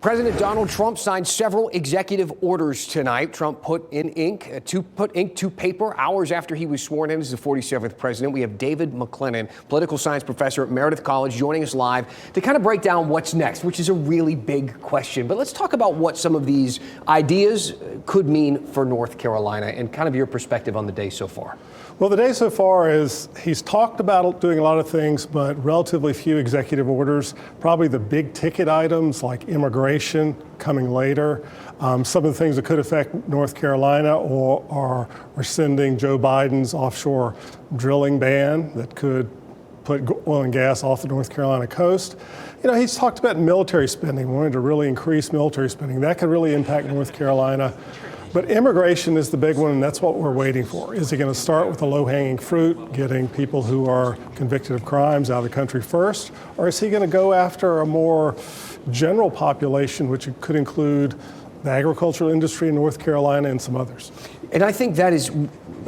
President Donald Trump signed several executive orders tonight. Trump put ink to paper hours after he was sworn in as the 47th president. We have David McLennan, political science professor at Meredith College, joining us live to kind of break down what's next, which is a really big question. But let's talk about what some of these ideas could mean for North Carolina and kind of your perspective on the day so far. Well, the day so far is he's talked about doing a lot of things, but relatively few executive orders. Probably the big ticket items like immigration coming later. Some of the things that could affect North Carolina or are rescinding Joe Biden's offshore drilling ban that could put oil and gas off the North Carolina coast. You know, he's talked about military spending, wanting to really increase military spending. That could really impact North Carolina. But immigration is the big one, and that's what we're waiting for. Is he going to start with the low-hanging fruit, getting people who are convicted of crimes out of the country first, or is he going to go after a more general population, which could include the agricultural industry in North Carolina and some others? And I think that is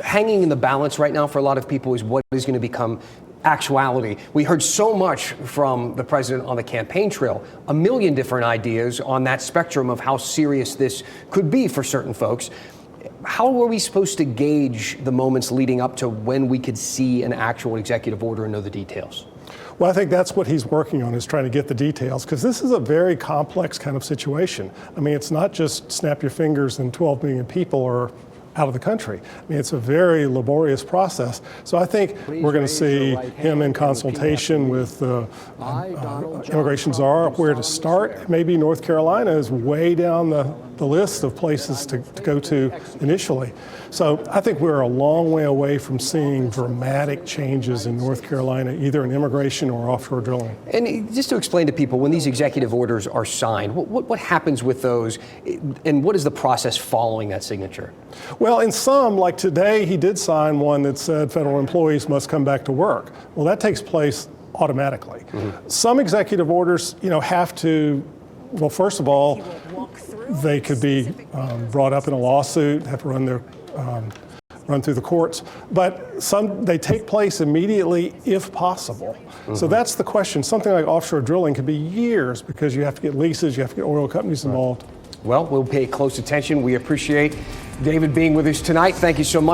hanging in the balance right now for a lot of people is what is going to become actuality. We heard so much from the president on the campaign trail, a million different ideas on that spectrum of how serious this could be for certain folks. How are we supposed to gauge the moments leading up to when we could see an actual executive order and know the details? Well, I think that's what he's working on, is trying to get the details, because this is a very complex kind of situation. I mean, it's not just snap your fingers and 12 million people are out of the country. I mean, it's a very laborious process. So I think we're going to see him in consultation with the immigration czar where to start. Maybe North Carolina is way down the list of places to go to initially. So I think we're a long way away from seeing dramatic changes in North Carolina, either in immigration or offshore drilling. And just to explain to people, when these executive orders are signed, what happens with those, and what is the process following that signature? Well, in some, like today, he did sign one that said federal employees must come back to work. Well, that takes place automatically. Mm-hmm. Some executive orders, have to, well, first of all, they could be brought up in a lawsuit, have to run through the courts, but some, they take place immediately if possible. Mm-hmm. So that's the question. Something like offshore drilling could be years because you have to get leases, you have to get oil companies involved. Well, we'll pay close attention. We appreciate David being with us tonight. Thank you so much.